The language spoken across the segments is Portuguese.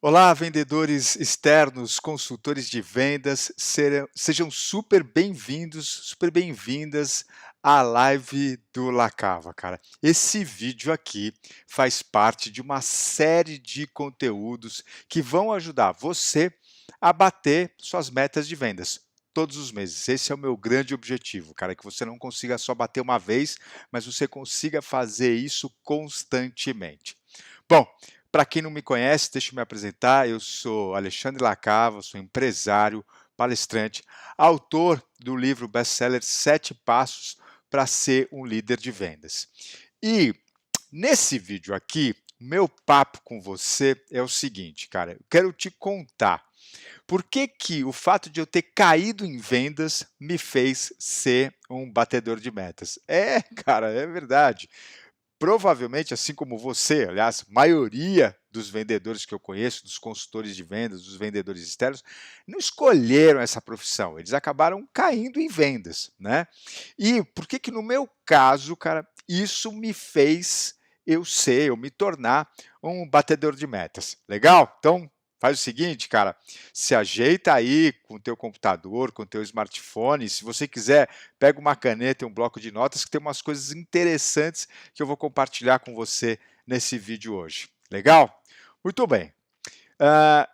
Olá, vendedores externos, consultores de vendas, sejam super bem-vindas à live do Lacava, cara. Esse vídeo aqui faz parte de uma série de conteúdos que vão ajudar você a bater suas metas de vendas todos os meses. Esse é o meu grande objetivo, cara, que você não consiga só bater uma vez, mas você consiga fazer isso constantemente. Bom, para quem não me conhece, deixa eu me apresentar. Eu sou Alexandre Lacava, sou empresário, palestrante, autor do livro best-seller Sete Passos para ser um líder de vendas. E nesse vídeo aqui, meu papo com você é o seguinte, cara. Eu quero te contar por que que o fato de eu ter caído em vendas me fez ser um batedor de metas. É, cara, é verdade. Provavelmente, assim como você, aliás, maioria dos vendedores que eu conheço, dos consultores de vendas, dos vendedores externos, não escolheram essa profissão, eles acabaram caindo em vendas, né? E por que que no meu caso, cara, isso me fez eu me tornar um batedor de metas. Legal? Então, faz o seguinte, cara, se ajeita aí com o teu computador, com o teu smartphone, se você quiser, pega uma caneta e um bloco de notas que tem umas coisas interessantes que eu vou compartilhar com você nesse vídeo hoje. Legal? Muito bem. Ah,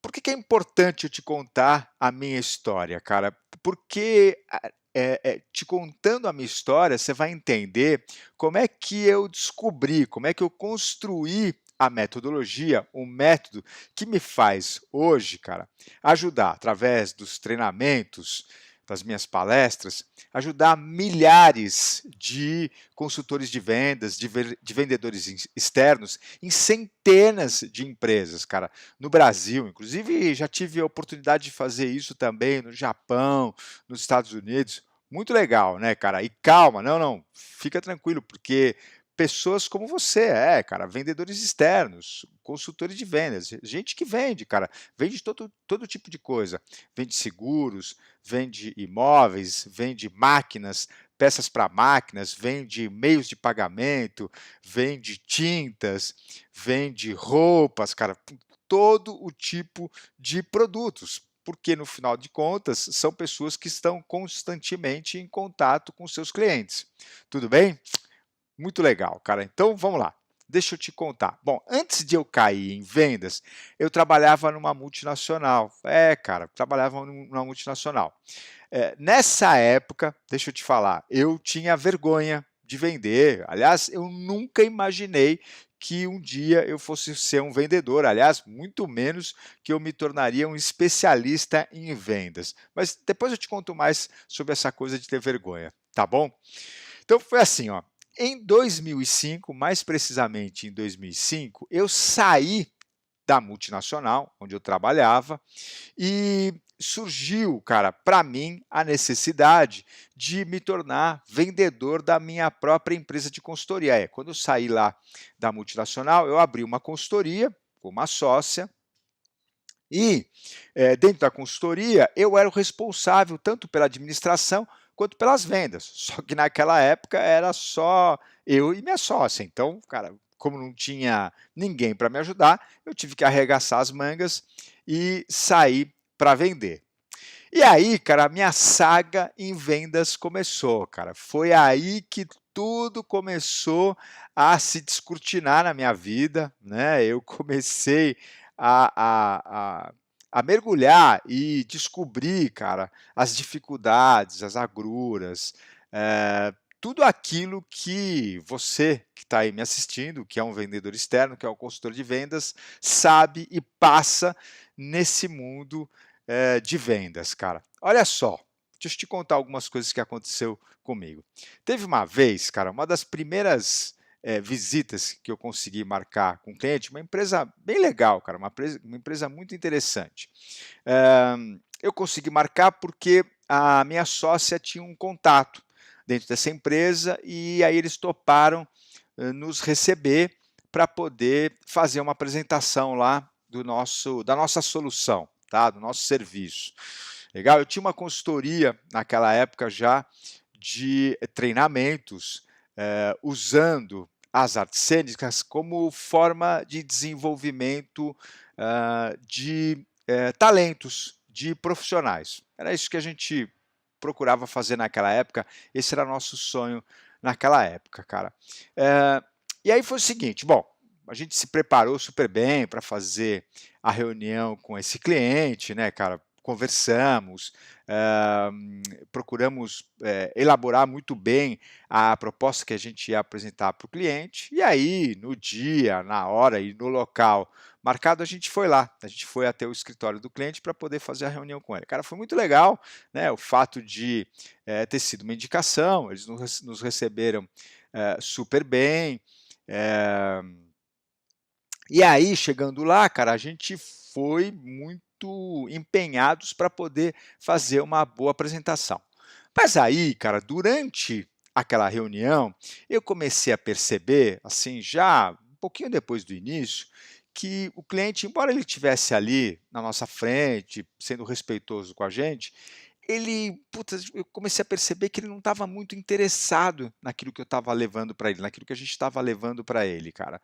por que que é importante eu te contar a minha história, cara? Porque te contando a minha história, você vai entender como é que eu descobri, como é que eu construí a metodologia, o método que me faz hoje, cara, ajudar através dos treinamentos, das minhas palestras, ajudar milhares de consultores de vendas, de vendedores externos em centenas de empresas, cara, no Brasil. Inclusive, já tive a oportunidade de fazer isso também no Japão, nos Estados Unidos. Muito legal, né, cara? E calma, não, fica tranquilo, porque pessoas como você cara, vendedores externos, consultores de vendas, gente que vende, cara, vende todo tipo de coisa, vende seguros, vende imóveis, vende máquinas, peças para máquinas, vende meios de pagamento, vende tintas, vende roupas, cara, todo o tipo de produtos, porque no final de contas são pessoas que estão constantemente em contato com seus clientes. Tudo bem? Muito legal, cara. Então vamos lá. Deixa eu te contar. Bom, antes de eu cair em vendas, eu trabalhava numa multinacional. Cara, trabalhava numa multinacional. Nessa época, deixa eu te falar, eu tinha vergonha de vender. Aliás, eu nunca imaginei que um dia eu fosse ser um vendedor. Aliás, muito menos que eu me tornaria um especialista em vendas. Mas depois eu te conto mais sobre essa coisa de ter vergonha, tá bom? Então foi assim, ó. Em 2005, mais precisamente em 2005, eu saí da multinacional onde eu trabalhava e surgiu, cara, para mim a necessidade de me tornar vendedor da minha própria empresa de consultoria. Quando eu saí lá da multinacional, eu abri uma consultoria com uma sócia e, dentro da consultoria, eu era o responsável tanto pela administração quanto pelas vendas. Só que naquela época era só eu e minha sócia. Então, cara, como não tinha ninguém para me ajudar, eu tive que arregaçar as mangas e sair para vender. E aí, cara, a minha saga em vendas começou, cara. Foi aí que tudo começou a se descortinar na minha vida, né? Eu comecei a, a, a, a mergulhar e descobrir, cara, as dificuldades, as agruras, tudo aquilo que você que está aí me assistindo, que é um vendedor externo, que é um consultor de vendas, sabe e passa nesse mundo de vendas, cara. Olha só, deixa eu te contar algumas coisas que aconteceu comigo. Teve uma vez, cara, uma das primeiras visitas que eu consegui marcar com um cliente, uma empresa bem legal, cara, uma empresa muito interessante. Eu consegui marcar porque a minha sócia tinha um contato dentro dessa empresa e aí eles toparam nos receber para poder fazer uma apresentação lá da nossa solução, tá? Do nosso serviço. Legal? Eu tinha uma consultoria naquela época já de treinamentos usando as artes cênicas como forma de desenvolvimento de talentos, de profissionais. Era isso que a gente procurava fazer naquela época, esse era nosso sonho naquela época, cara. Eh, e aí foi o seguinte, bom, a gente se preparou super bem para fazer a reunião com esse cliente, né, cara, conversamos, procuramos, elaborar muito bem a proposta que a gente ia apresentar para o cliente, e aí no dia, na hora e no local marcado, a gente foi lá, a gente foi até o escritório do cliente para poder fazer a reunião com ele. Cara, foi muito legal, né, o fato de, ter sido uma indicação, eles nos receberam, super bem, eh e aí, chegando lá, cara, a gente foi muito empenhados para poder fazer uma boa apresentação. Mas aí, cara, durante aquela reunião, eu comecei a perceber, assim, já um pouquinho depois do início, que o cliente, embora ele estivesse ali na nossa frente, sendo respeitoso com a gente, ele, putz, eu comecei a perceber que ele não estava muito interessado naquilo que eu estava levando para ele, naquilo que a gente estava levando para ele, cara.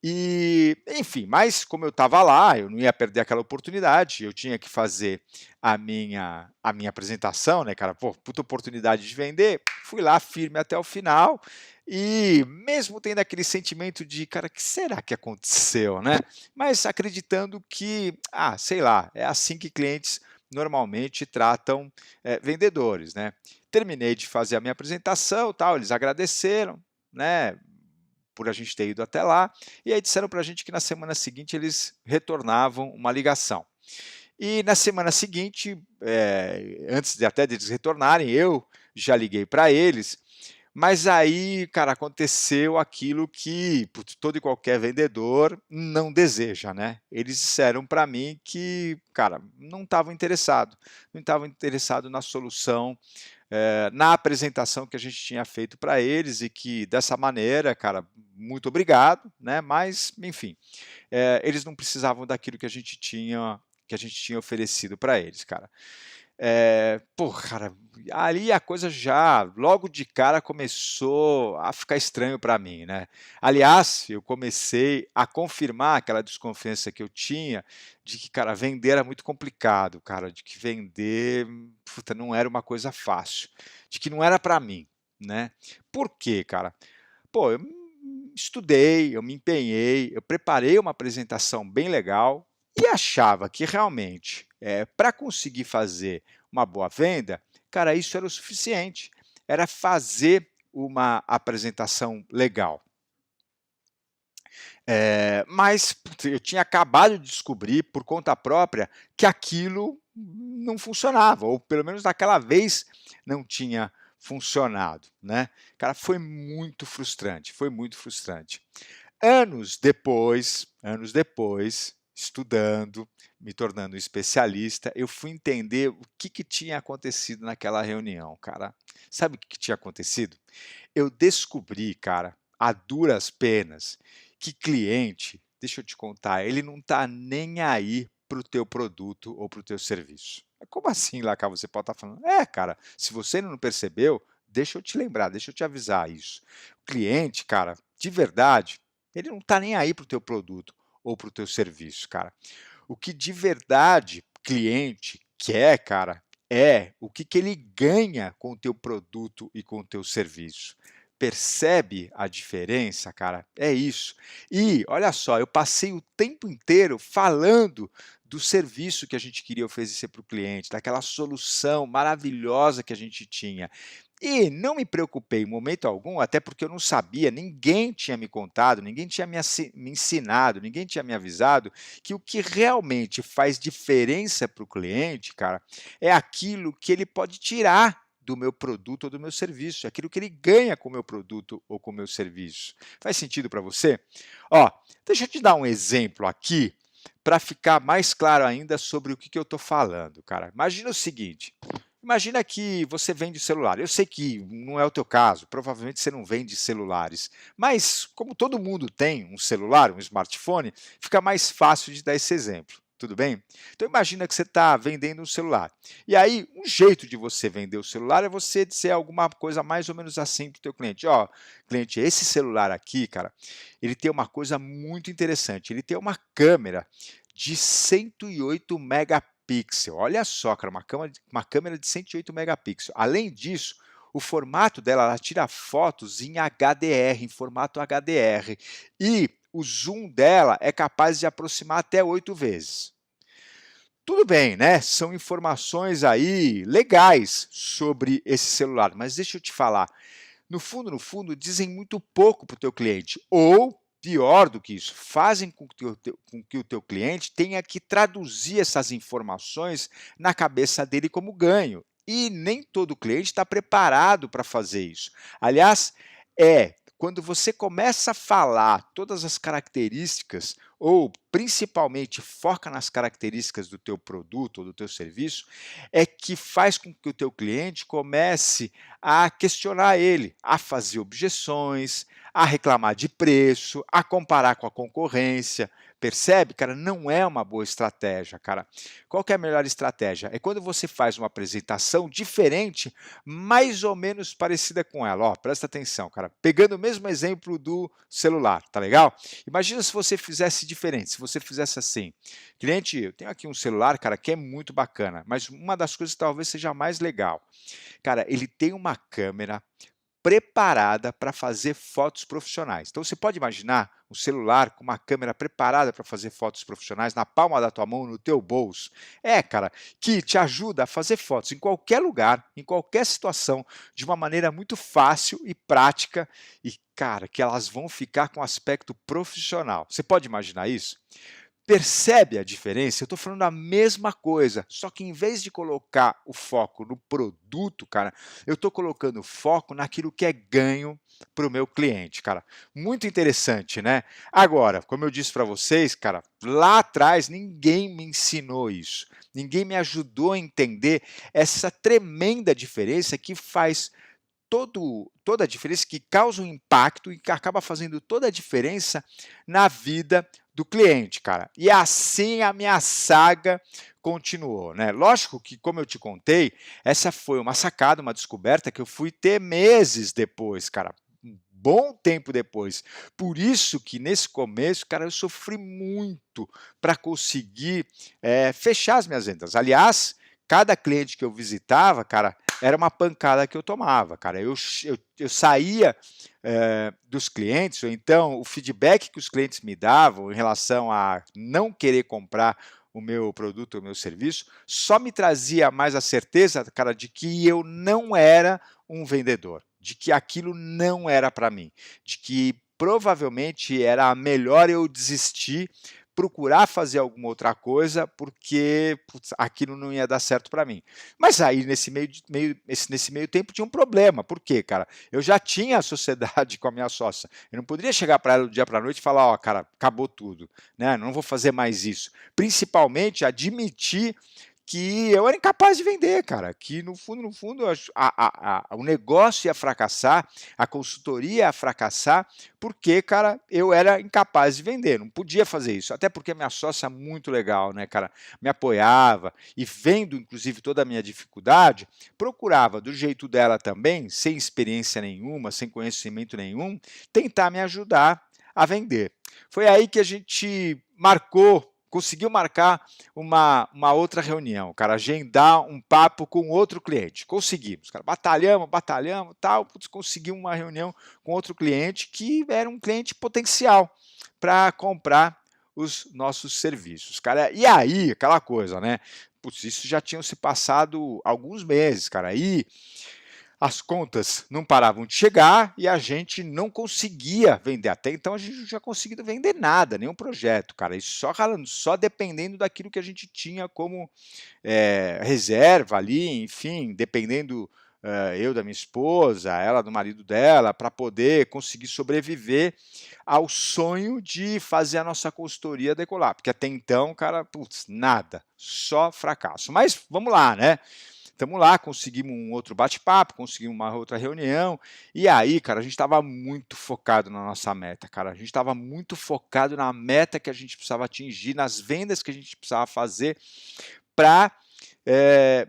E, enfim, mas como eu estava lá, eu não ia perder aquela oportunidade, eu tinha que fazer a minha apresentação, né, cara, pô, puta oportunidade de vender, fui lá firme até o final, e mesmo tendo aquele sentimento de: "Cara, o que será que aconteceu?", né, mas acreditando que, sei lá, é assim que clientes normalmente tratam, vendedores, né. Terminei de fazer a minha apresentação, tal, eles agradeceram, né, por a gente ter ido até lá, e aí disseram para a gente que na semana seguinte eles retornavam uma ligação. E na semana seguinte, antes de até deles retornarem, eu já liguei para eles, mas aí, cara, aconteceu aquilo que putz, todo e qualquer vendedor não deseja, né. Eles disseram para mim que, cara, não estavam interessado na solução, na apresentação que a gente tinha feito para eles e que dessa maneira, cara, muito obrigado, né, mas enfim, eles não precisavam daquilo que a gente tinha oferecido para eles, cara. Pô, cara, ali a coisa já logo de cara começou a ficar estranho para mim, né. Aliás, eu comecei a confirmar aquela desconfiança que eu tinha de que, cara, vender era muito complicado, cara, de que vender, puta, não era uma coisa fácil, de que não era para mim, né. Por quê, cara? Pô, eu estudei, eu me empenhei, eu preparei uma apresentação bem legal e achava que realmente, pra conseguir fazer uma boa venda, cara, isso era o suficiente, era fazer uma apresentação legal. Mas putz, eu tinha acabado de descobrir por conta própria que aquilo não funcionava, ou pelo menos naquela vez não tinha funcionado, né. Cara, foi muito frustrante, foi muito frustrante. Anos depois, estudando, me tornando um especialista, eu fui entender o que que tinha acontecido naquela reunião, cara. Sabe o que que tinha acontecido? Eu descobri, cara, a duras penas, que cliente, deixa eu te contar, ele não tá nem aí para o teu produto ou para o teu serviço. Como assim, Lacá? Você pode estar falando. Cara, se você não percebeu, deixa eu te lembrar, deixa eu te avisar isso. O cliente, cara, de verdade, ele não tá nem aí para o teu produto ou para o teu serviço, cara. O que de verdade cliente quer, cara, é o que que ele ganha com o teu produto e com o teu serviço. Percebe a diferença, cara? É isso. E olha só, eu passei o tempo inteiro falando do serviço que a gente queria oferecer para o cliente, daquela solução maravilhosa que a gente tinha. E não me preocupei em momento algum, até porque eu não sabia, ninguém tinha me contado, ninguém tinha me ensinado, ninguém tinha me avisado que o que realmente faz diferença para o cliente, cara, é aquilo que ele pode tirar do meu produto ou do meu serviço, aquilo que ele ganha com o meu produto ou com o meu serviço. Faz sentido para você? Ó, deixa eu te dar um exemplo aqui para ficar mais claro ainda sobre o que que eu estou falando, cara. Imagina o seguinte: imagina que você vende celular. Eu sei que não é o teu caso, provavelmente você não vende celulares, mas como todo mundo tem um celular, um smartphone, fica mais fácil de dar esse exemplo. Tudo bem? Então imagina que você está vendendo um celular. E aí, um jeito de você vender o celular é você dizer alguma coisa mais ou menos assim para o teu cliente. Ó, cliente, esse celular aqui, cara, ele tem uma coisa muito interessante. Ele tem uma câmera de 108 megapixels. Olha só, cara, uma câmera de 108 megapixels. Além disso, o formato dela, ela tira fotos em HDR, em formato HDR. E o zoom dela é capaz de aproximar até 8 vezes. Tudo bem, né? São informações aí legais sobre esse celular, mas deixa eu te falar, no fundo, dizem muito pouco para o teu cliente, ou pior do que isso, fazem com que o teu cliente tenha que traduzir essas informações na cabeça dele como ganho. E nem todo cliente está preparado para fazer isso. Aliás, quando você começa a falar todas as características, ou principalmente foca nas características do teu produto ou do teu serviço, é que faz com que o teu cliente comece a questionar ele, a fazer objeções, a reclamar de preço, a comparar com a concorrência. Percebe, cara? Não é uma boa estratégia, cara. Qual que é a melhor estratégia? É quando você faz uma apresentação diferente, mais ou menos parecida com ela. Ó, presta atenção, cara. Pegando o mesmo exemplo do celular, tá legal? Imagina se você fizesse diferente, se você fizesse assim. Cliente, eu tenho aqui um celular, cara, que é muito bacana, mas uma das coisas que talvez seja mais legal. Cara, ele tem uma câmera preparada para fazer fotos profissionais. Então você pode imaginar um celular com uma câmera preparada para fazer fotos profissionais na palma da tua mão, no teu bolso. Cara, que te ajuda a fazer fotos em qualquer lugar, em qualquer situação, de uma maneira muito fácil e prática e, cara, que elas vão ficar com aspecto profissional. Você pode imaginar isso? Percebe a diferença? Eu estou falando a mesma coisa, só que em vez de colocar o foco no produto, cara, eu estou colocando o foco naquilo que é ganho para o meu cliente, cara. Muito interessante, né? Agora, como eu disse para vocês, cara, lá atrás ninguém me ensinou isso. Ninguém me ajudou a entender essa tremenda diferença que faz toda a diferença, que causa um impacto e que acaba fazendo toda a diferença na vida do cliente, cara. E assim a minha saga continuou, né? Lógico que, como eu te contei, essa foi uma sacada, uma descoberta que eu fui ter meses depois, cara. Um bom tempo depois. Por isso que nesse começo, cara, eu sofri muito para conseguir fechar as minhas vendas. Aliás, cada cliente que eu visitava, cara, era uma pancada que eu tomava, cara. Eu saía dos clientes, ou então o feedback que os clientes me davam em relação a não querer comprar o meu produto, o meu serviço, só me trazia mais a certeza, cara, de que eu não era um vendedor, de que aquilo não era para mim, de que provavelmente era melhor eu desistir, procurar fazer alguma outra coisa, porque putz, aquilo não ia dar certo para mim. Mas aí, nesse meio tempo, tinha um problema. Por quê, cara? Eu já tinha a sociedade com a minha sócia. Eu não poderia chegar para ela do dia para a noite e falar, ó, cara, acabou tudo, né? Não vou fazer mais isso. Principalmente admitir que eu era incapaz de vender, cara, que no fundo, o negócio ia fracassar, a consultoria ia fracassar, porque, cara, eu era incapaz de vender, não podia fazer isso, até porque minha sócia é muito legal, né, cara, me apoiava e vendo, inclusive, toda a minha dificuldade, procurava, do jeito dela também, sem experiência nenhuma, sem conhecimento nenhum, tentar me ajudar a vender. Foi aí que a gente conseguiu marcar uma outra reunião, cara, agendar um papo com outro cliente. Conseguimos, cara, batalhamos, tal, putz, conseguimos uma reunião com outro cliente que era um cliente potencial para comprar os nossos serviços, cara. E aí, aquela coisa, né? Putz, isso já tinham se passado alguns meses, cara. Aí as contas não paravam de chegar e a gente não conseguia vender. Até então a gente não tinha conseguido vender nada, nenhum projeto, cara. E só ralando, só dependendo daquilo que a gente tinha como reserva ali, enfim, dependendo eu da minha esposa, ela do marido dela, para poder conseguir sobreviver ao sonho de fazer a nossa consultoria decolar. Porque até então, cara, putz, nada, só fracasso. Mas vamos lá, né? Estamos lá, conseguimos um outro bate-papo, conseguimos uma outra reunião, e aí, cara, a gente estava muito focado na nossa meta, cara. A gente estava muito focado na meta que a gente precisava atingir, nas vendas que a gente precisava fazer para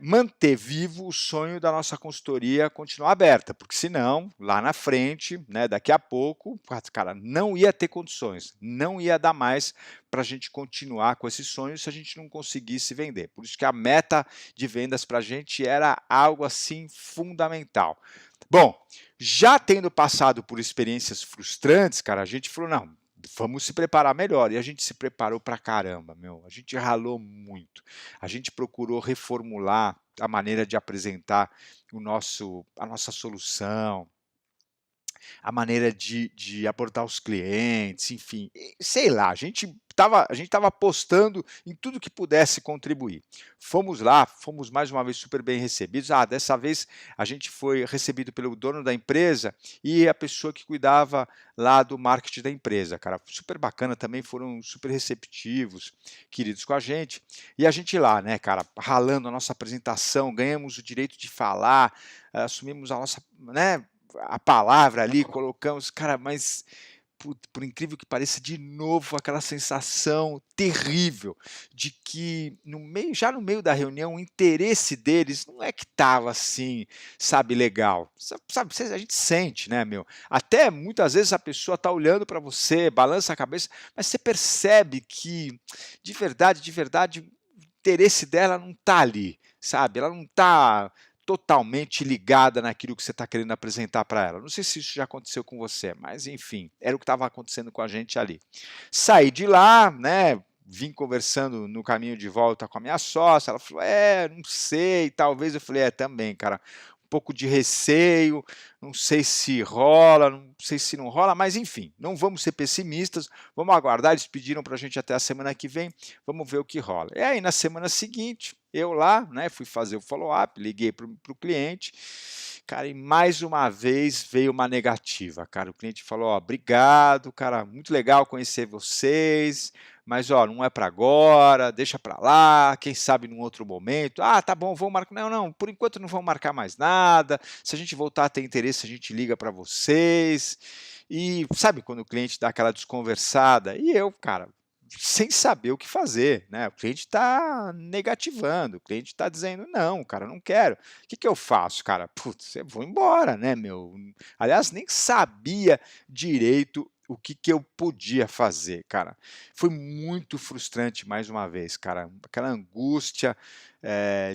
manter vivo o sonho da nossa consultoria continuar aberta, porque senão, lá na frente, né, daqui a pouco, cara, não ia ter condições, não ia dar mais para a gente continuar com esse sonho se a gente não conseguisse vender. Por isso que a meta de vendas para a gente era algo assim fundamental. Bom, já tendo passado por experiências frustrantes, cara, a gente falou, não, vamos se preparar melhor. E a gente se preparou pra caramba, meu. A gente ralou muito. A gente procurou reformular a maneira de apresentar a nossa solução, a maneira de abordar os clientes, enfim, sei lá, a gente estava apostando em tudo que pudesse contribuir. Fomos lá, fomos mais uma vez super bem recebidos. Dessa vez a gente foi recebido pelo dono da empresa e a pessoa que cuidava lá do marketing da empresa, cara, super bacana também, foram super receptivos, queridos com a gente. E a gente lá, né, cara, ralando a nossa apresentação, ganhamos o direito de falar, assumimos a nossa, né, a palavra ali, colocamos, cara, mas por incrível que pareça, de novo aquela sensação terrível de que já no meio da reunião, o interesse deles não é que estava assim, sabe, legal. Sabe, a gente sente, né, meu? Até muitas vezes a pessoa está olhando para você, balança a cabeça, mas você percebe que, de verdade, o interesse dela não está ali, sabe? Ela não está totalmente ligada naquilo que você está querendo apresentar para ela. Não sei se isso já aconteceu com você, mas enfim, era o que estava acontecendo com a gente ali. Saí de lá, né? Vim conversando no caminho de volta com a minha sócia, ela falou, não sei, talvez, eu falei, também, cara, um pouco de receio, não sei se rola, não sei se não rola, mas enfim, não vamos ser pessimistas, vamos aguardar, eles pediram para a gente até a semana que vem, vamos ver o que rola. E aí, na semana seguinte, eu lá, né, fui fazer o follow-up, liguei para o cliente, cara, e mais uma vez veio uma negativa, cara. O cliente falou, obrigado, cara, muito legal conhecer vocês, mas não é para agora, deixa para lá, quem sabe num outro momento. Tá bom, vamos marcar. Não, não, por enquanto não vamos marcar mais nada. Se a gente voltar a ter interesse, a gente liga para vocês. E sabe quando o cliente dá aquela desconversada? E eu, cara, sem saber o que fazer, né? O cliente está negativando, o cliente está dizendo, não, cara, não quero. O que eu faço, cara? Putz, eu vou embora, né, meu? Aliás, nem sabia direito o que eu podia fazer, cara. Foi muito frustrante mais uma vez, cara. Aquela angústia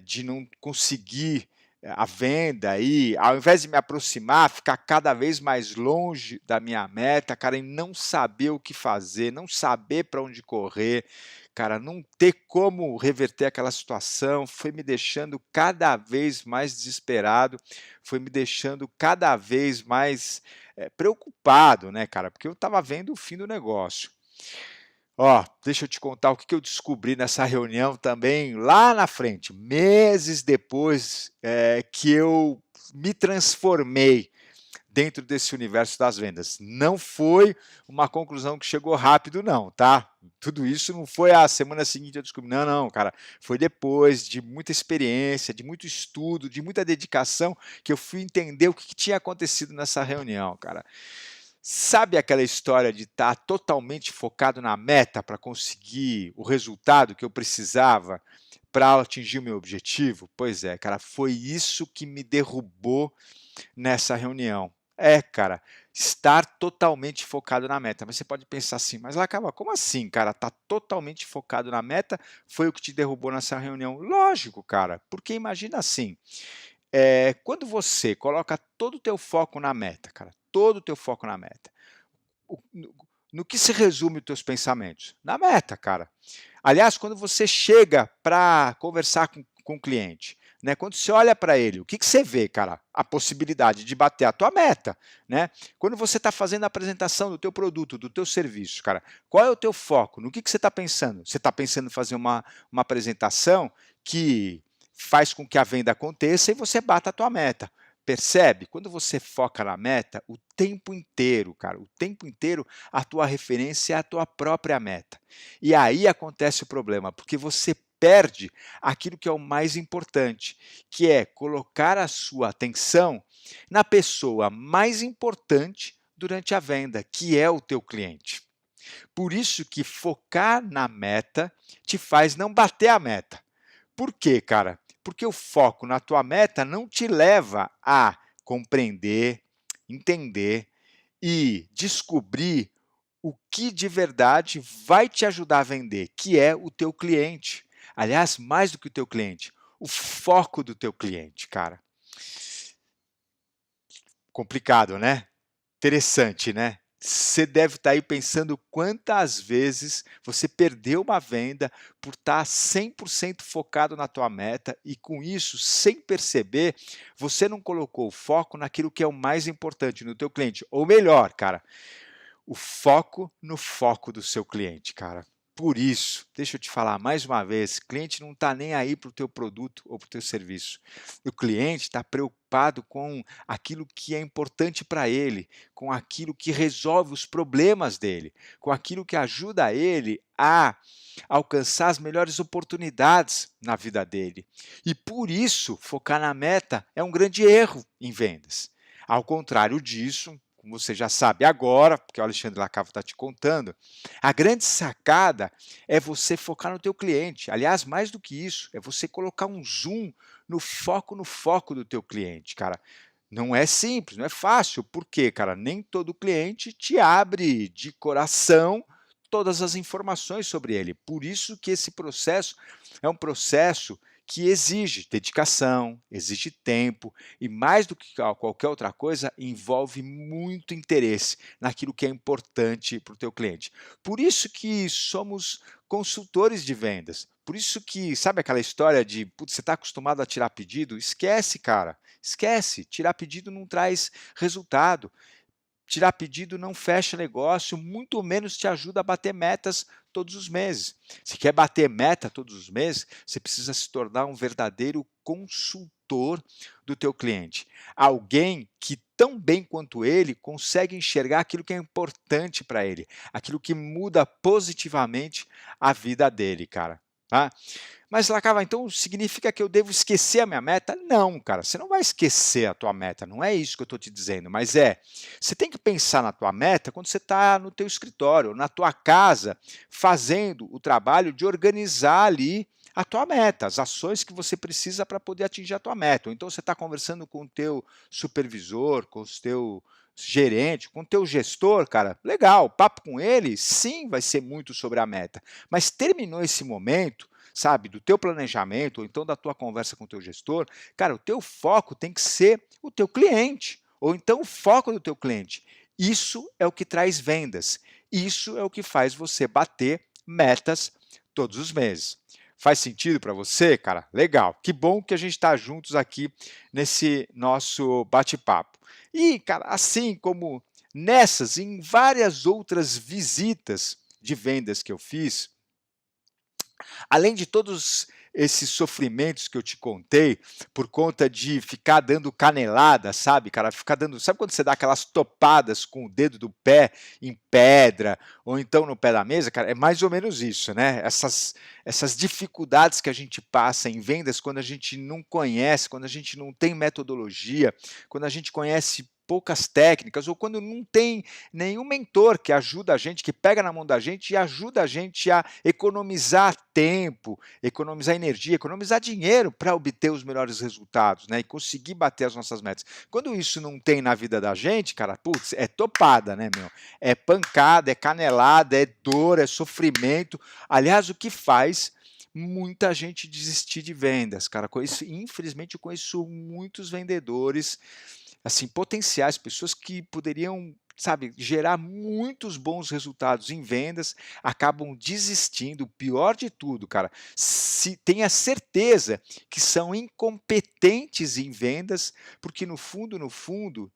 de não conseguir a venda aí, ao invés de me aproximar, ficar cada vez mais longe da minha meta, cara, e não saber o que fazer, não saber para onde correr, cara, não ter como reverter aquela situação, foi me deixando cada vez mais desesperado, foi me deixando cada vez mais preocupado, né, cara, porque eu estava vendo o fim do negócio. Deixa eu te contar o que eu descobri nessa reunião também lá na frente, meses depois que eu me transformei dentro desse universo das vendas. Não foi uma conclusão que chegou rápido, não, tá? Tudo isso não foi a semana seguinte eu descobri. Não, não, cara. Foi depois de muita experiência, de muito estudo, de muita dedicação, que eu fui entender o que tinha acontecido nessa reunião, cara. Sabe aquela história de estar totalmente focado na meta para conseguir o resultado que eu precisava para atingir o meu objetivo? Pois é, cara, foi isso que me derrubou nessa reunião. Cara, estar totalmente focado na meta. Mas você pode pensar assim, mas Lacava, como assim, cara? Tá totalmente focado na meta foi o que te derrubou nessa reunião? Lógico, cara, porque imagina assim, quando você coloca todo o teu foco na meta, cara, todo o teu foco na meta, no que se resume os teus pensamentos? Na meta, cara. Aliás, quando você chega para conversar com o cliente, né, quando você olha para ele, o que você vê, cara? A possibilidade de bater a tua meta, né? Quando você está fazendo a apresentação do teu produto, do teu serviço, cara, qual é o teu foco? No que você está pensando? Você está pensando em fazer uma apresentação que faz com que a venda aconteça e você bata a tua meta. Percebe? Quando você foca na meta, o tempo inteiro, cara, o tempo inteiro, a tua referência é a tua própria meta. E aí acontece o problema, porque você perde aquilo que é o mais importante, que é colocar a sua atenção na pessoa mais importante durante a venda, que é o teu cliente. Por isso que focar na meta te faz não bater a meta. Por quê, cara? Porque o foco na tua meta não te leva a compreender, entender e descobrir o que de verdade vai te ajudar a vender, que é o teu cliente. Aliás, mais do que o teu cliente, o foco do teu cliente, cara. Complicado, né? Interessante, né? Você deve estar aí pensando quantas vezes você perdeu uma venda por estar 100% focado na tua meta e com isso, sem perceber, você não colocou o foco naquilo que é o mais importante, no teu cliente. Ou melhor, cara, o foco no foco do seu cliente, cara. Por isso, deixa eu te falar mais uma vez, cliente não está nem aí para o teu produto ou para o teu serviço. O cliente está preocupado com aquilo que é importante para ele, com aquilo que resolve os problemas dele, com aquilo que ajuda ele a alcançar as melhores oportunidades na vida dele. E por isso, focar na meta é um grande erro em vendas. Ao contrário disso, como você já sabe agora, porque o Alexandre Lacava está te contando, a grande sacada é você focar no teu cliente. Aliás, mais do que isso, é você colocar um zoom no foco do teu cliente, cara. Não é simples, não é fácil. Por quê, cara? Nem todo cliente te abre de coração todas as informações sobre ele. Por isso que esse processo é um processo que exige dedicação, exige tempo e, mais do que qualquer outra coisa, envolve muito interesse naquilo que é importante para o teu cliente. Por isso que somos consultores de vendas. Por isso que, sabe aquela história de, putz, você está acostumado a tirar pedido? Esquece, cara. Esquece. Tirar pedido não traz resultado. Tirar pedido não fecha negócio, muito menos te ajuda a bater metas todos os meses. Se quer bater meta todos os meses, você precisa se tornar um verdadeiro consultor do teu cliente. Alguém que tão bem quanto ele consegue enxergar aquilo que é importante para ele, aquilo que muda positivamente a vida dele, cara. Tá? Mas Lacava, então significa que eu devo esquecer a minha meta? Não, cara, você não vai esquecer a tua meta, não é isso que eu estou te dizendo, mas você tem que pensar na tua meta quando você está no teu escritório, na tua casa, fazendo o trabalho de organizar ali a tua meta, as ações que você precisa para poder atingir a tua meta. Ou então você está conversando com o teu supervisor, com o teu gerente, com o teu gestor, cara, legal, papo com ele, sim, vai ser muito sobre a meta. Mas terminou esse momento, sabe, do teu planejamento, ou então da tua conversa com o teu gestor, cara, o teu foco tem que ser o teu cliente, ou então o foco do teu cliente. Isso é o que traz vendas. Isso é o que faz você bater metas todos os meses. Faz sentido para você, cara? Legal. Que bom que a gente está juntos aqui nesse nosso bate-papo. E, cara, assim como nessas e em várias outras visitas de vendas que eu fiz, além de todos esses sofrimentos que eu te contei, por conta de ficar dando canelada, sabe, cara? Ficar dando. Sabe quando você dá aquelas topadas com o dedo do pé em pedra, ou então no pé da mesa, cara? É mais ou menos isso, né? Essas dificuldades que a gente passa em vendas quando a gente não conhece, quando a gente não tem metodologia, quando a gente conhece poucas técnicas, ou quando não tem nenhum mentor que ajuda a gente, que pega na mão da gente e ajuda a gente a economizar tempo, economizar energia, economizar dinheiro para obter os melhores resultados, né? E conseguir bater as nossas metas. Quando isso não tem na vida da gente, cara, putz, é topada, né, meu? É pancada, é canelada, é dor, é sofrimento. Aliás, o que faz muita gente desistir de vendas, cara. Infelizmente, eu conheço muitos vendedores assim, potenciais, pessoas que poderiam, sabe, gerar muitos bons resultados em vendas, acabam desistindo. O pior de tudo, cara, se tenha certeza que são incompetentes em vendas, porque no fundo,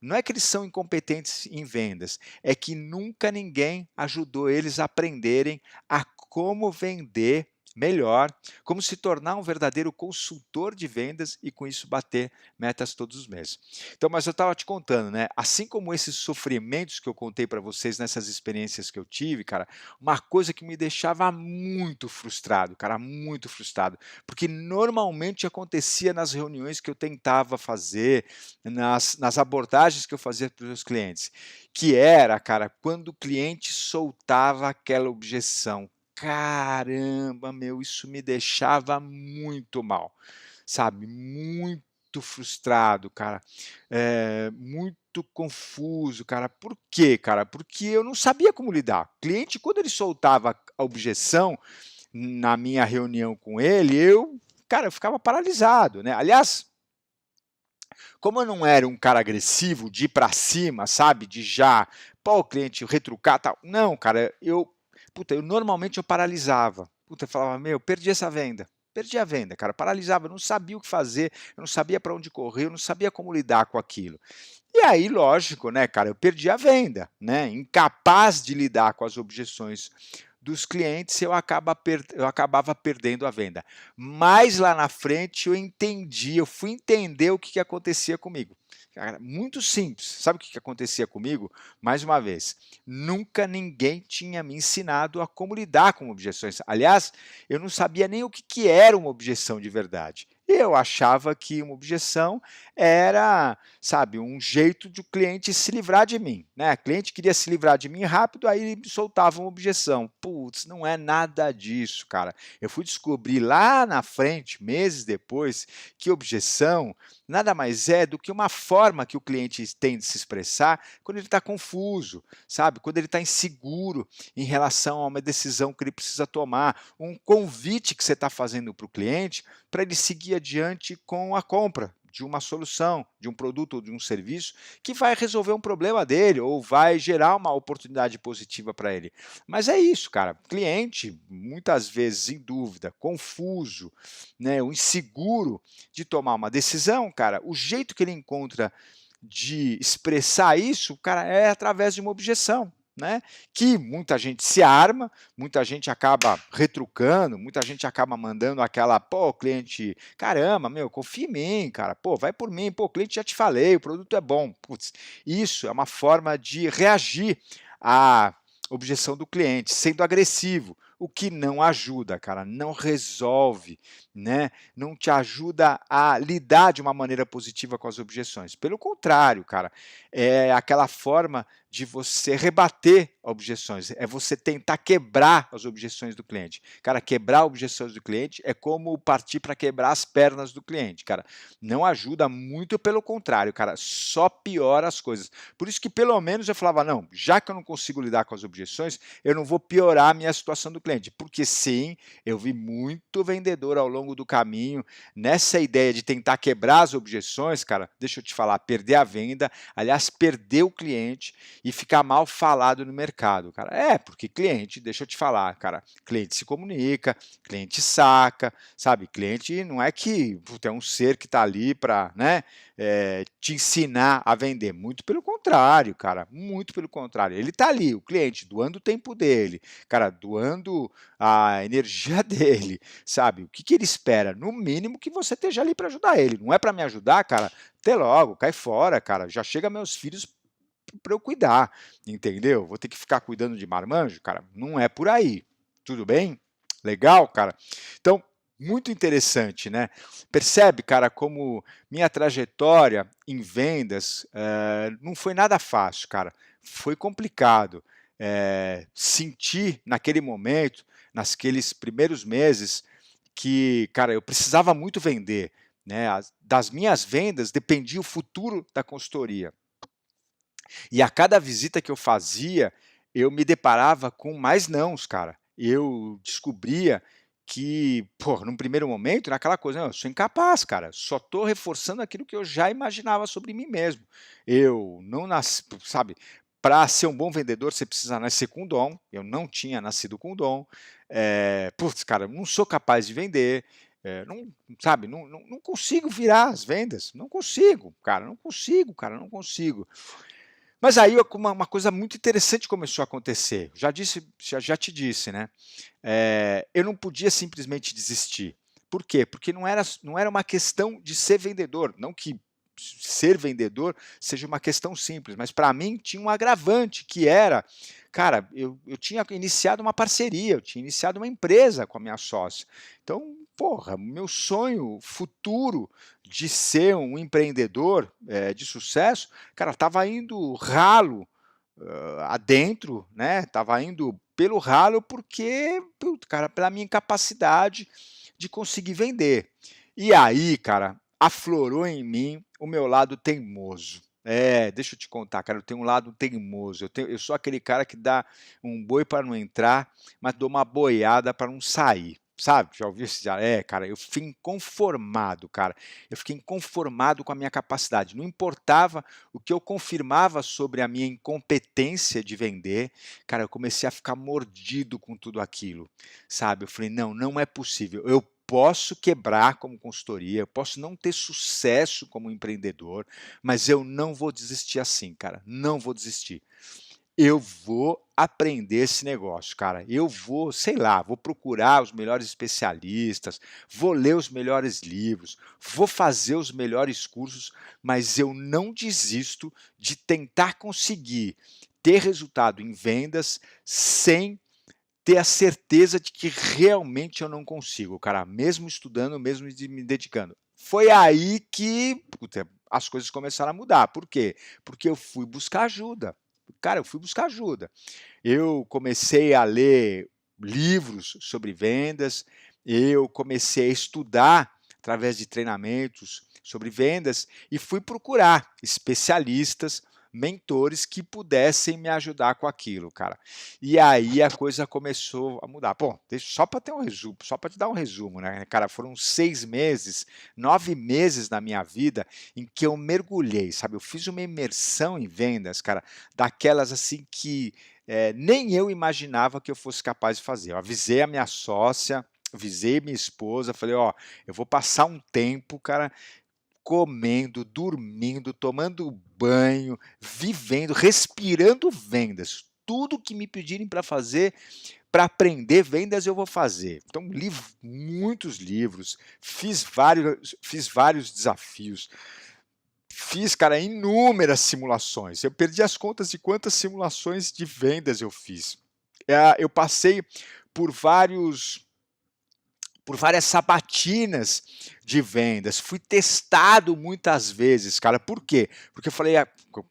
não é que eles são incompetentes em vendas, é que nunca ninguém ajudou eles a aprenderem a como vender melhor, como se tornar um verdadeiro consultor de vendas e com isso bater metas todos os meses. Então, mas eu estava te contando, né? Assim como esses sofrimentos que eu contei para vocês nessas experiências que eu tive, cara, uma coisa que me deixava muito frustrado, cara, muito frustrado, porque normalmente acontecia nas reuniões que eu tentava fazer, nas abordagens que eu fazia para os meus clientes, que era, cara, quando o cliente soltava aquela objeção. Caramba, meu, isso me deixava muito mal. sabe, muito frustrado, cara, muito confuso, cara. Por quê, cara? Porque eu não sabia como lidar. O cliente, quando ele soltava a objeção na minha reunião com ele, cara, eu ficava paralisado, né. Aliás, como eu não era um cara agressivo de ir para cima, sabe, de já, pô, o cliente retrucar, tal, não, cara, eu normalmente eu paralisava. Puta, eu falava: "Meu, perdi essa venda". Perdi a venda, cara, paralisava, eu não sabia o que fazer, eu não sabia para onde correr, eu não sabia como lidar com aquilo. E aí, lógico, né, cara, eu perdi a venda, né, incapaz de lidar com as objeções dos clientes, eu acabava perdendo a venda. Mas lá na frente eu fui entender o que acontecia comigo. Cara, muito simples. Sabe o que acontecia comigo? Mais uma vez, nunca ninguém tinha me ensinado a como lidar com objeções. Aliás, eu não sabia nem o que era uma objeção de verdade. Eu achava que uma objeção era, sabe, um jeito de o cliente se livrar de mim, né? O cliente queria se livrar de mim rápido, aí ele soltava uma objeção. Putz, não é nada disso, cara. Eu fui descobrir lá na frente, meses depois, que objeção nada mais é do que uma forma que o cliente tem de se expressar quando ele está confuso, sabe? Quando ele está inseguro em relação a uma decisão que ele precisa tomar, um convite que você está fazendo para o cliente para ele seguir adiante com a compra de uma solução, de um produto ou de um serviço que vai resolver um problema dele ou vai gerar uma oportunidade positiva para ele. Mas é isso, cara. Cliente, muitas vezes em dúvida, confuso, né, o inseguro de tomar uma decisão, cara, o jeito que ele encontra de expressar isso, cara, é através de uma objeção, né? Que muita gente se arma, muita gente acaba retrucando, muita gente acaba mandando aquela, pô, cliente, caramba, meu, confia em mim, cara, pô, vai por mim, pô, cliente, já te falei, o produto é bom. Putz, isso é uma forma de reagir à objeção do cliente, sendo agressivo, o que não ajuda, cara, não resolve, né? Não te ajuda a lidar de uma maneira positiva com as objeções. Pelo contrário, cara, é aquela forma de você rebater objeções, é você tentar quebrar as objeções do cliente. Cara, quebrar objeções do cliente é como partir para quebrar as pernas do cliente, cara. Não ajuda, muito pelo contrário, cara, só piora as coisas. Por isso que pelo menos eu falava, não, já que eu não consigo lidar com as objeções, eu não vou piorar a minha situação do cliente, porque sim, eu vi muito vendedor ao longo do caminho nessa ideia de tentar quebrar as objeções, cara, deixa eu te falar, perder a venda, aliás, perder o cliente e ficar mal falado no mercado, cara. É, porque cliente, deixa eu te falar, cara, cliente se comunica, cliente saca, sabe? Cliente não é que puta, é um ser que está ali para, né, te ensinar a vender. Muito pelo contrário, cara, muito pelo contrário. Ele está ali, o cliente, doando o tempo dele, cara, doando a energia dele, sabe? O que ele espera? No mínimo que você esteja ali para ajudar ele. Não é para me ajudar, cara? Até logo, cai fora, cara. Já chega meus filhos para eu cuidar, entendeu? Vou ter que ficar cuidando de marmanjo, cara? Não é por aí. Tudo bem? Legal, cara? Então, muito interessante, né? Percebe, cara, como minha trajetória em vendas não foi nada fácil, cara. Foi complicado. Senti naquele momento, naqueles primeiros meses, que, cara, eu precisava muito vender, né? Das minhas vendas dependia o futuro da consultoria. E a cada visita que eu fazia, eu me deparava com mais nãos, cara. Eu descobria que, pô, num primeiro momento, naquela coisa, não, eu sou incapaz, cara, só estou reforçando aquilo que eu já imaginava sobre mim mesmo. Eu não nasci, sabe, para ser um bom vendedor, você precisa nascer com dom. Eu não tinha nascido com dom. Putz, cara, não sou capaz de vender. Não, sabe, não consigo virar as vendas. Não consigo, cara, não consigo, cara, não consigo. Mas aí uma coisa muito interessante começou a acontecer. Já te disse, né? Eu não podia simplesmente desistir. Por quê? Porque não era uma questão de ser vendedor, não que ser vendedor seja uma questão simples, mas para mim tinha um agravante que era, cara, eu tinha iniciado uma parceria, eu tinha iniciado uma empresa com a minha sócia. Então, porra, meu sonho futuro de ser um empreendedor de sucesso, cara, estava indo ralo adentro, né? Estava indo pelo ralo porque, putz, cara, pela minha incapacidade de conseguir vender. E aí, cara, aflorou em mim o meu lado teimoso. É, deixa eu te contar, cara, eu tenho um lado teimoso. Eu sou aquele cara que dá um boi para não entrar, mas dou uma boiada para não sair. Sabe? Já ouviu esse? É, cara, eu fiquei inconformado, cara. Eu fiquei inconformado com a minha capacidade. Não importava o que eu confirmava sobre a minha incompetência de vender, cara, eu comecei a ficar mordido com tudo aquilo, sabe? Eu falei, não, não é possível. Eu posso quebrar como consultoria, eu posso não ter sucesso como empreendedor, mas eu não vou desistir assim, cara. Não vou desistir. Eu vou aprender esse negócio, cara. Eu vou, sei lá, vou procurar os melhores especialistas, vou ler os melhores livros, vou fazer os melhores cursos, mas eu não desisto de tentar conseguir ter resultado em vendas sem ter a certeza de que realmente eu não consigo, cara, mesmo estudando, mesmo me dedicando. Foi aí que, puta, as coisas começaram a mudar. Por quê? Porque eu fui buscar ajuda. Cara, eu fui buscar ajuda. Eu comecei a ler livros sobre vendas, eu comecei a estudar através de treinamentos sobre vendas e fui procurar especialistas, mentores que pudessem me ajudar com aquilo, cara. E aí a coisa começou a mudar. Bom, só para ter um resumo, só para te dar um resumo, né, cara? Foram 6 meses, 9 meses na minha vida em que eu mergulhei, sabe? Eu fiz uma imersão em vendas, cara, daquelas assim que nem eu imaginava que eu fosse capaz de fazer. Eu avisei a minha sócia, avisei minha esposa, falei, ó, eu vou passar um tempo, cara, comendo, dormindo, tomando banho, vivendo, respirando vendas. Tudo que me pedirem para fazer, para aprender vendas, eu vou fazer. Então, li muitos livros, fiz vários desafios, fiz, cara, inúmeras simulações. Eu perdi as contas de quantas simulações de vendas eu fiz. Eu passei por várias sabatinas de vendas, fui testado muitas vezes, cara. Por quê? Porque eu falei,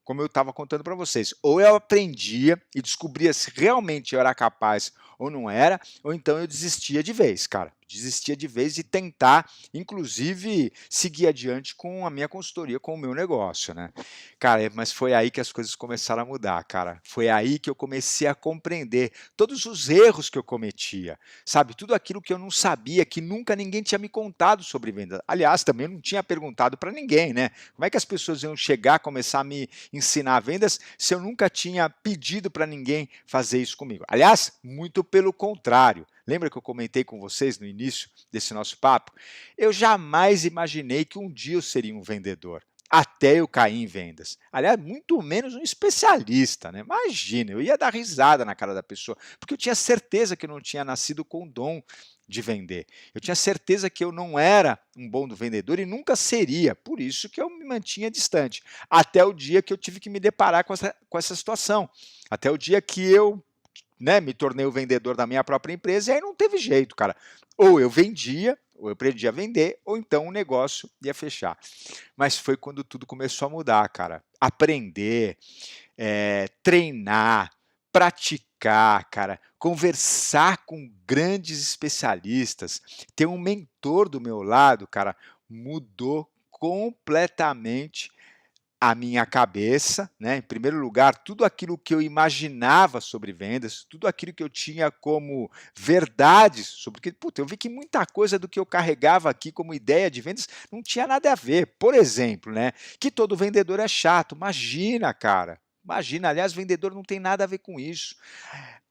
como eu estava contando para vocês, ou eu aprendia e descobria se realmente eu era capaz ou não era, ou então eu desistia de vez, cara. Desistia de vez de tentar, inclusive, seguir adiante com a minha consultoria, com o meu negócio, né? Cara, mas foi aí que as coisas começaram a mudar, cara. Foi aí que eu comecei a compreender todos os erros que eu cometia, sabe? Tudo aquilo que eu não sabia, que nunca ninguém tinha me contado sobre vendas. Aliás, também eu não tinha perguntado para ninguém, né? Como é que as pessoas iam chegar, começar a me ensinar vendas se eu nunca tinha pedido para ninguém fazer isso comigo? Aliás, muito pelo contrário. Lembra que eu comentei com vocês no início desse nosso papo? Eu jamais imaginei que um dia eu seria um vendedor. Até eu cair em vendas. Aliás, muito menos um especialista, né? Imagina, eu ia dar risada na cara da pessoa, porque eu tinha certeza que eu não tinha nascido com o dom de vender. Eu tinha certeza que eu não era um bom vendedor e nunca seria. Por isso que eu me mantinha distante. Até o dia que eu tive que me deparar com essa situação. Até o dia que eu, né, me tornei o vendedor da minha própria empresa e aí não teve jeito, cara. Ou eu vendia, ou eu aprendi a vender, ou então o negócio ia fechar. Mas foi quando tudo começou a mudar, cara. Aprender, treinar, praticar, cara, conversar com grandes especialistas, ter um mentor do meu lado, cara, mudou completamente a minha cabeça, né? Em primeiro lugar, tudo aquilo que eu imaginava sobre vendas, tudo aquilo que eu tinha como verdades sobre que, puta, eu vi que muita coisa do que eu carregava aqui como ideia de vendas não tinha nada a ver. Por exemplo, né, que todo vendedor é chato. Imagina, cara. Imagina, aliás, vendedor não tem nada a ver com isso.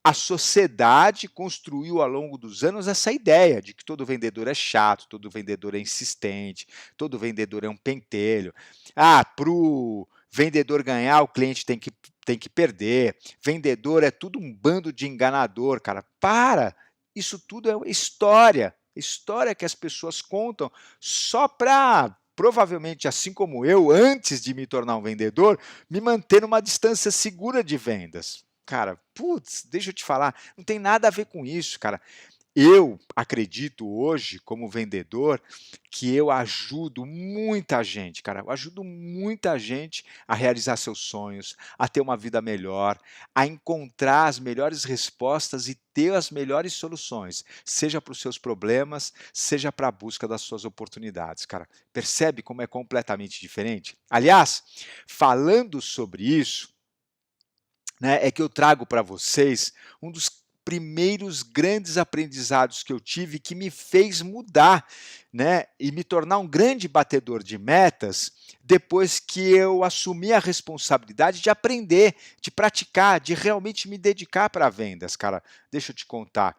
A sociedade construiu ao longo dos anos essa ideia de que todo vendedor é chato, todo vendedor é insistente, todo vendedor é um pentelho. Ah, para o vendedor ganhar, o cliente tem que perder. Vendedor é tudo um bando de enganador, cara. Para! Isso tudo é história. História que as pessoas contam só para, provavelmente, assim como eu, antes de me tornar um vendedor, me manter numa distância segura de vendas. Cara, putz, deixa eu te falar, não tem nada a ver com isso, cara. Eu acredito hoje, como vendedor, que eu ajudo muita gente, cara. Eu ajudo muita gente a realizar seus sonhos, a ter uma vida melhor, a encontrar as melhores respostas e ter as melhores soluções, seja para os seus problemas, seja para a busca das suas oportunidades, cara. Percebe como é completamente diferente? Aliás, falando sobre isso, né, é que eu trago para vocês um dos primeiros grandes aprendizados que eu tive que me fez mudar, né, e me tornar um grande batedor de metas depois que eu assumi a responsabilidade de aprender, de praticar, de realmente me dedicar para vendas, cara. Deixa eu te contar.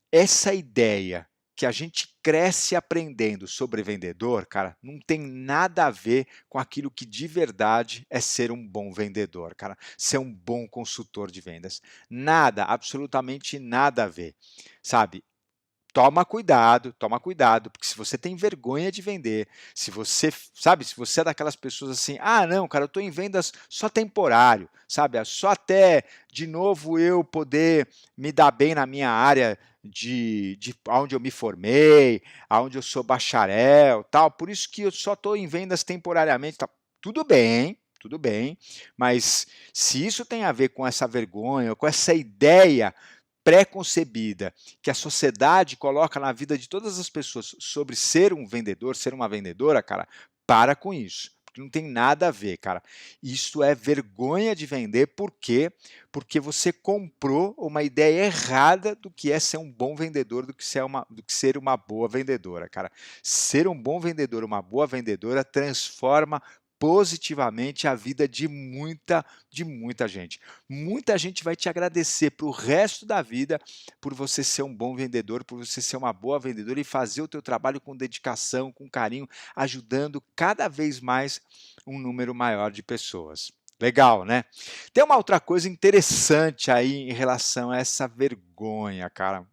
Essa ideia que a gente cresce aprendendo sobre vendedor, cara, não tem nada a ver com aquilo que de verdade é ser um bom vendedor, cara, ser um bom consultor de vendas. Nada, absolutamente nada a ver, sabe? Toma cuidado, porque se você tem vergonha de vender, se você, sabe, se você é daquelas pessoas assim: "Ah, não, cara, eu estou em vendas só temporário, sabe, é só até de novo eu poder me dar bem na minha área de aonde eu me formei, aonde eu sou bacharel, tal, por isso que eu só estou em vendas temporariamente", tal. Tudo bem, mas se isso tem a ver com essa vergonha, com essa ideia pré-concebida que a sociedade coloca na vida de todas as pessoas sobre ser um vendedor, ser uma vendedora, cara, para com isso. Porque não tem nada a ver, cara. Isso é vergonha de vender, por quê? Porque você comprou uma ideia errada do que é ser um bom vendedor, do que ser uma boa vendedora, cara. Ser um bom vendedor, uma boa vendedora, transforma positivamente a vida de muita gente. Muita gente vai te agradecer para o resto da vida por você ser um bom vendedor, por você ser uma boa vendedora e fazer o teu trabalho com dedicação, com carinho, ajudando cada vez mais um número maior de pessoas. Legal, né? Tem uma outra coisa interessante aí em relação a essa vergonha, cara,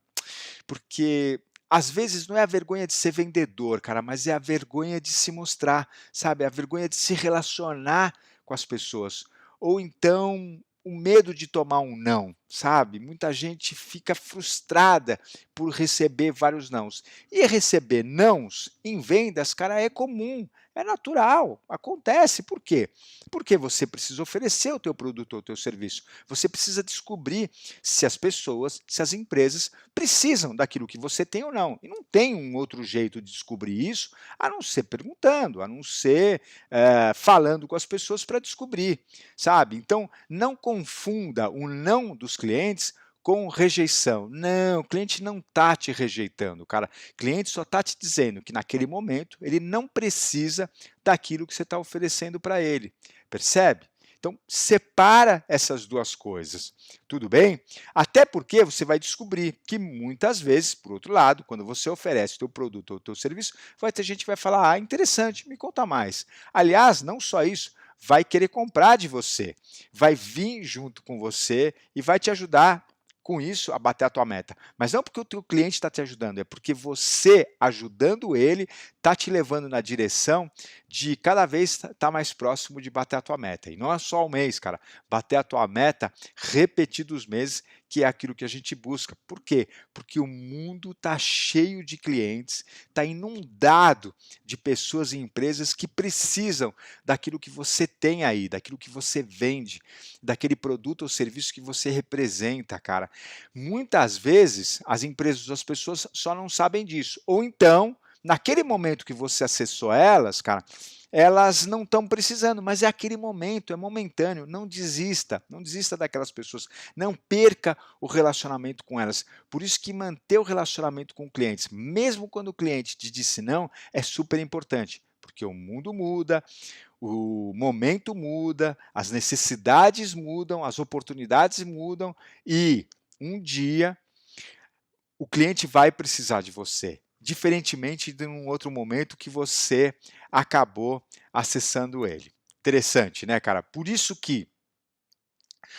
porque às vezes não é a vergonha de ser vendedor, cara, mas é a vergonha de se mostrar, sabe? A vergonha de se relacionar com as pessoas. Ou então o medo de tomar um não, sabe? Muita gente fica frustrada por receber vários nãos. E receber nãos em vendas, cara, é comum, é natural, acontece. Por quê? Porque você precisa oferecer o teu produto ou o teu serviço. Você precisa descobrir se as pessoas, se as empresas precisam daquilo que você tem ou não. E não tem um outro jeito de descobrir isso a não ser perguntando, a não ser falando com as pessoas para descobrir, sabe? Então, não confunda o não dos clientes com rejeição. Não, o cliente não está te rejeitando, cara. O cliente só está te dizendo que naquele momento ele não precisa daquilo que você está oferecendo para ele. Percebe? Então, separa essas duas coisas, tudo bem? Até porque você vai descobrir que muitas vezes, por outro lado, quando você oferece o teu produto ou o teu serviço, vai ter gente que vai falar: "Ah, interessante, me conta mais". Aliás, não só isso, vai querer comprar de você, vai vir junto com você e vai te ajudar com isso a bater a tua meta. Mas não porque o teu cliente está te ajudando, é porque você, ajudando ele, está te levando na direção de cada vez estar mais próximo de bater a tua meta. E não é só um mês, cara. Bater a tua meta repetidos meses, que é aquilo que a gente busca. Por quê? Porque o mundo está cheio de clientes, está inundado de pessoas e empresas que precisam daquilo que você tem aí, daquilo que você vende, daquele produto ou serviço que você representa, cara. Muitas vezes as empresas ou as pessoas só não sabem disso. Ou então, naquele momento que você acessou elas, cara, elas não estão precisando, mas é aquele momento, é momentâneo. Não desista, não desista daquelas pessoas. Não perca o relacionamento com elas. Por isso que manter o relacionamento com clientes, mesmo quando o cliente te disse não, é super importante. Porque o mundo muda, o momento muda, as necessidades mudam, as oportunidades mudam e um dia o cliente vai precisar de você, diferentemente de um outro momento que você acabou acessando ele. Interessante, né, cara? Por isso que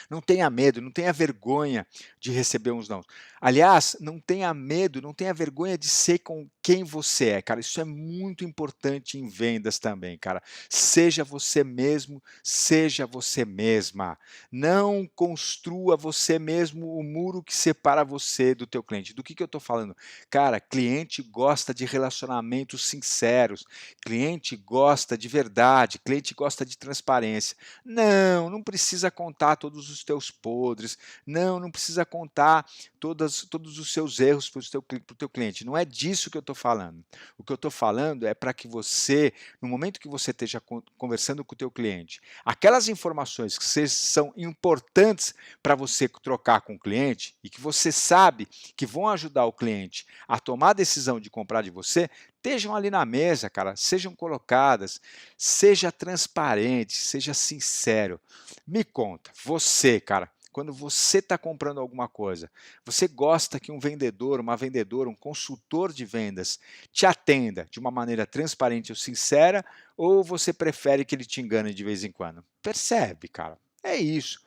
não tenha medo, não tenha vergonha de receber uns não. Aliás, não tenha medo, não tenha vergonha de ser quem você é, cara. Isso é muito importante em vendas também, cara. Seja você mesmo, seja você mesma. Não construa você mesmo o muro que separa você do teu cliente. Do que eu estou falando? Cara, cliente gosta de relacionamentos sinceros, cliente gosta de verdade, cliente gosta de transparência. Não, não precisa contar todos os teus podres, não precisa contar todos os seus erros para o teu cliente. Não é disso que eu estou falando. O que eu estou falando é para que você, no momento que você esteja conversando com o teu cliente, aquelas informações que são importantes para você trocar com o cliente e que você sabe que vão ajudar o cliente a tomar a decisão de comprar de você, estejam ali na mesa, cara, sejam colocadas, seja transparente, seja sincero. Me conta, você, cara, quando você está comprando alguma coisa, você gosta que um vendedor, uma vendedora, um consultor de vendas te atenda de uma maneira transparente ou sincera, ou você prefere que ele te engane de vez em quando? Percebe, cara? É isso.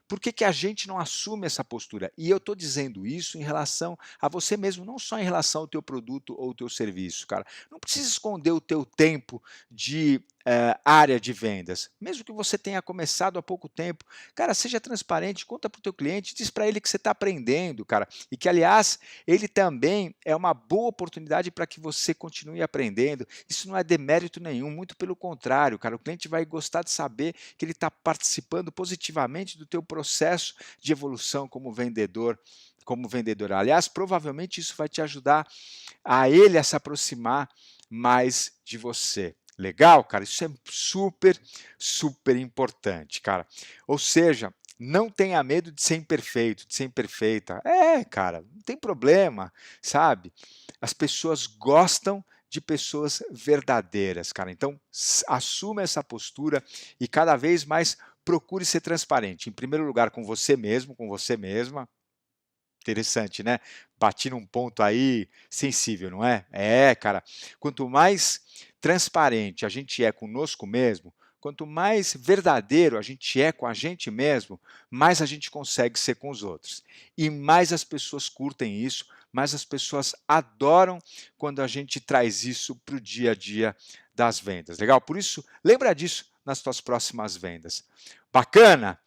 Por que a gente não assume essa postura? E eu estou dizendo isso em relação a você mesmo, não só em relação ao teu produto ou ao teu serviço, cara. Não precisa esconder o teu tempo de área de vendas. Mesmo que você tenha começado há pouco tempo, cara, seja transparente, conta para o teu cliente, diz para ele que você está aprendendo, cara, e que, aliás, ele também é uma boa oportunidade para que você continue aprendendo. Isso não é demérito nenhum, muito pelo contrário, cara. O cliente vai gostar de saber que ele está participando positivamente do teu processo de evolução como vendedor, como vendedora. Aliás, provavelmente isso vai te ajudar a ele a se aproximar mais de você. Legal, cara? Isso é super, super importante, cara. Ou seja, não tenha medo de ser imperfeito, de ser imperfeita. É, cara, não tem problema, sabe? As pessoas gostam de pessoas verdadeiras, cara. Então, assuma essa postura e cada vez mais procure ser transparente. Em primeiro lugar, com você mesmo, com você mesma. Interessante, né? Bati num ponto aí sensível, não é? É, cara. Quanto mais transparente a gente é conosco mesmo, quanto mais verdadeiro a gente é com a gente mesmo, mais a gente consegue ser com os outros. E mais as pessoas curtem isso, mais as pessoas adoram quando a gente traz isso para o dia a dia das vendas. Legal? Por isso, lembra disso nas tuas próximas vendas. Bacana?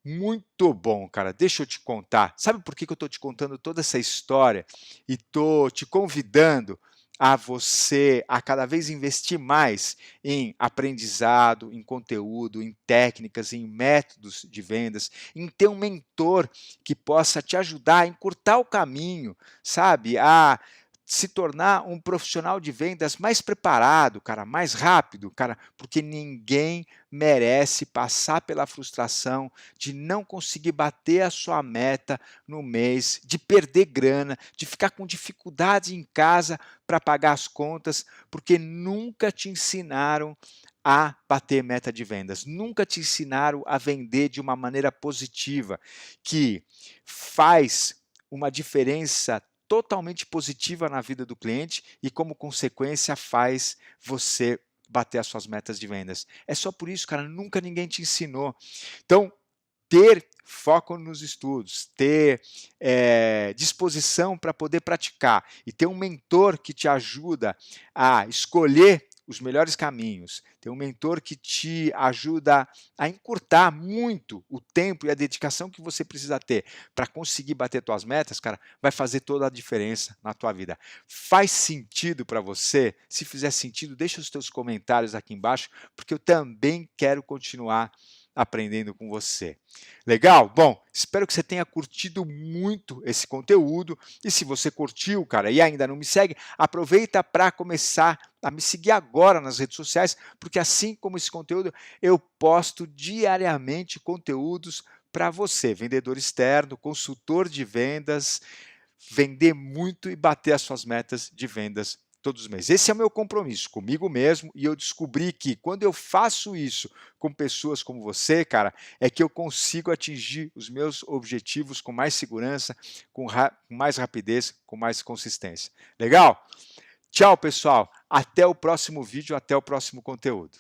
Muito bom, cara. Deixa eu te contar. Sabe por que eu estou te contando toda essa história e estou te convidando a você a cada vez investir mais em aprendizado, em conteúdo, em técnicas, em métodos de vendas, em ter um mentor que possa te ajudar a encurtar o caminho, sabe? A se tornar um profissional de vendas mais preparado, cara, mais rápido, cara, porque ninguém merece passar pela frustração de não conseguir bater a sua meta no mês, de perder grana, de ficar com dificuldade em casa para pagar as contas, porque nunca te ensinaram a bater meta de vendas, nunca te ensinaram a vender de uma maneira positiva, que faz uma diferença totalmente positiva na vida do cliente e, como consequência, faz você bater as suas metas de vendas. É só por isso, cara, nunca ninguém te ensinou. Então, ter foco nos estudos, ter disposição para poder praticar e ter um mentor que te ajuda a escolher os melhores caminhos, ter um mentor que te ajuda a encurtar muito o tempo e a dedicação que você precisa ter para conseguir bater suas metas, cara, vai fazer toda a diferença na tua vida. Faz sentido para você? Se fizer sentido, deixa os teus comentários aqui embaixo, porque eu também quero continuar aprendendo com você. Legal? Bom, espero que você tenha curtido muito esse conteúdo. E se você curtiu, cara, e ainda não me segue, aproveita para começar a me seguir agora nas redes sociais, porque assim como esse conteúdo, eu posto diariamente conteúdos para você, vendedor externo, consultor de vendas, vender muito e bater as suas metas de vendas todos os meses. Esse é o meu compromisso comigo mesmo, e eu descobri que quando eu faço isso com pessoas como você, cara, é que eu consigo atingir os meus objetivos com mais segurança, com mais rapidez, com mais consistência. Legal? Tchau, pessoal. Até o próximo vídeo, até o próximo conteúdo.